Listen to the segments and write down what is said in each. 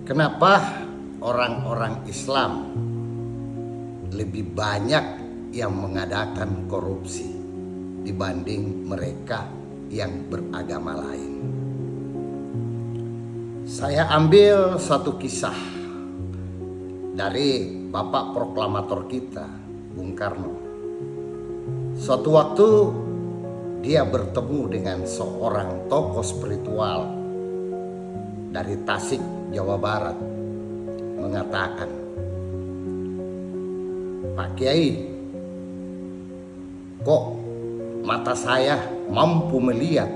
Kenapa orang-orang Islam lebih banyak yang mengadakan korupsi dibanding mereka yang beragama lain? Saya ambil satu kisah dari Bapak Proklamator kita, Bung Karno. Suatu waktu dia bertemu dengan seorang tokoh spiritual dari Tasik, Jawa Barat, mengatakan, "Pak Kiai, kok mata saya mampu melihat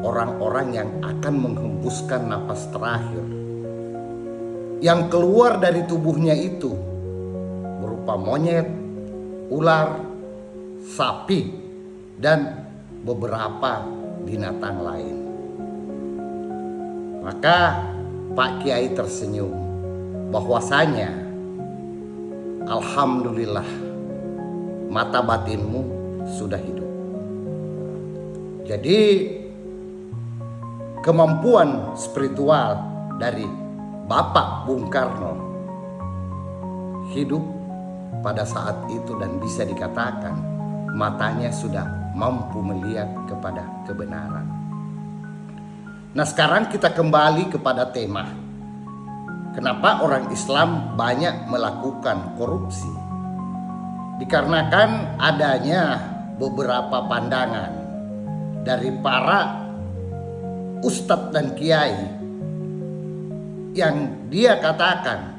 orang-orang yang akan menghembuskan napas terakhir. Yang keluar dari tubuhnya itu berupa monyet, ular, sapi, dan beberapa binatang lain." Maka Pak Kiai tersenyum, bahwasanya alhamdulillah mata batinmu sudah hidup. Jadi kemampuan spiritual dari Bapak Bung Karno hidup pada saat itu dan bisa dikatakan matanya sudah mampu melihat kepada kebenaran. Nah, sekarang kita kembali kepada tema. Kenapa orang Islam banyak melakukan korupsi? Dikarenakan adanya beberapa pandangan dari para ustadz dan kiai yang dia katakan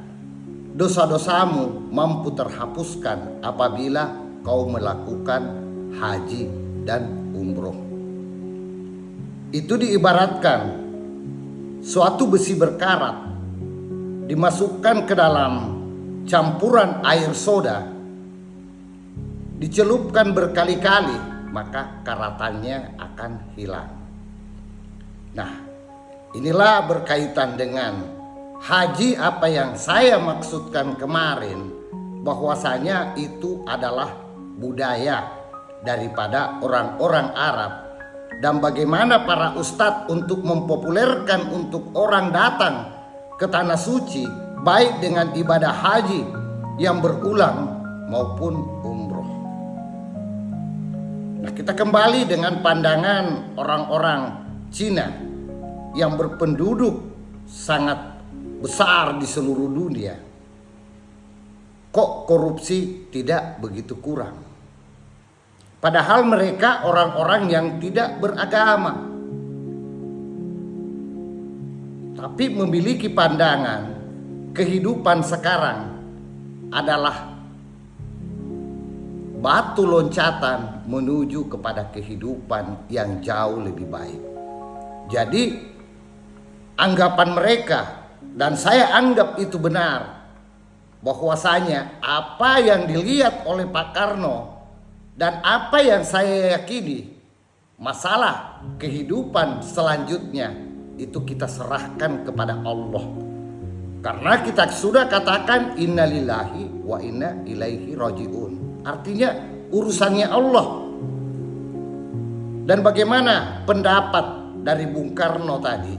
dosa-dosamu mampu terhapuskan apabila kau melakukan haji dan umroh. Itu diibaratkan suatu besi berkarat dimasukkan ke dalam campuran air soda, dicelupkan berkali-kali, maka karatannya akan hilang. Nah, inilah berkaitan dengan haji apa yang saya maksudkan kemarin, bahwasanya itu adalah budaya daripada orang-orang Arab. Dan bagaimana para ustadz untuk mempopulerkan untuk orang datang ke tanah suci, baik dengan ibadah haji yang berulang maupun umroh. Nah, kita kembali dengan pandangan orang-orang Cina yang berpenduduk sangat besar di seluruh dunia. Kok korupsi tidak begitu kurang? Padahal mereka orang-orang yang tidak beragama, tapi memiliki pandangan kehidupan sekarang adalah batu loncatan menuju kepada kehidupan yang jauh lebih baik. Jadi anggapan mereka, dan saya anggap itu benar, bahwasanya apa yang dilihat oleh Pak Karno dan apa yang saya yakini, masalah kehidupan selanjutnya itu kita serahkan kepada Allah. Karena kita sudah katakan innalillahi wa inna ilaihi rajiun. Artinya urusannya Allah. Dan bagaimana pendapat dari Bung Karno tadi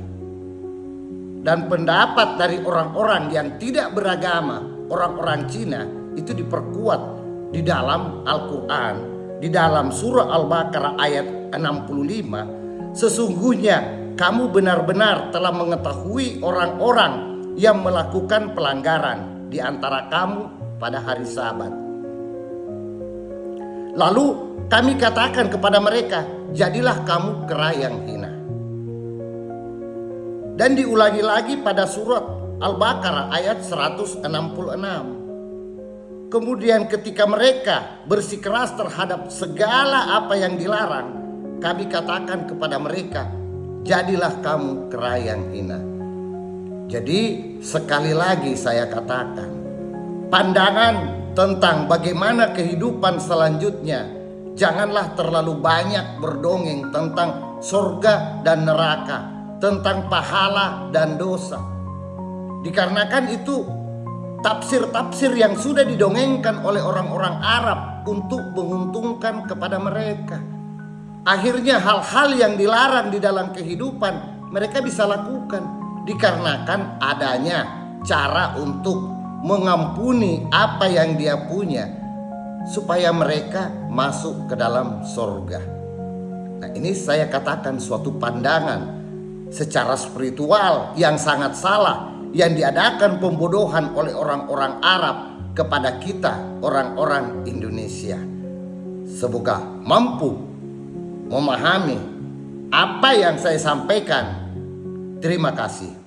dan pendapat dari orang-orang yang tidak beragama, orang-orang Cina, itu diperkuat di dalam Al-Quran, di dalam surah Al-Baqarah ayat 65. Sesungguhnya kamu benar-benar telah mengetahui orang-orang yang melakukan pelanggaran di antara kamu pada hari Sabat. Lalu kami katakan kepada mereka, jadilah kamu kera yang hina. Dan diulangi lagi pada surat Al-Baqarah ayat 166. Kemudian ketika mereka bersikeras terhadap segala apa yang dilarang, kami katakan kepada mereka, jadilah kamu kera yang hina. Jadi sekali lagi saya katakan, pandangan tentang bagaimana kehidupan selanjutnya, janganlah terlalu banyak berdongeng tentang surga dan neraka, tentang pahala dan dosa. Dikarenakan itu tafsir-tafsir yang sudah didongengkan oleh orang-orang Arab untuk menguntungkan kepada mereka. Akhirnya hal-hal yang dilarang di dalam kehidupan mereka bisa lakukan. dikarenakan adanya cara untuk mengampuni apa yang dia punya supaya mereka masuk ke dalam sorga. Nah, ini saya katakan suatu pandangan secara spiritual yang sangat salah, yang diadakan pembodohan oleh orang-orang Arab kepada kita orang-orang Indonesia. Semoga mampu memahami apa yang saya sampaikan. Terima kasih.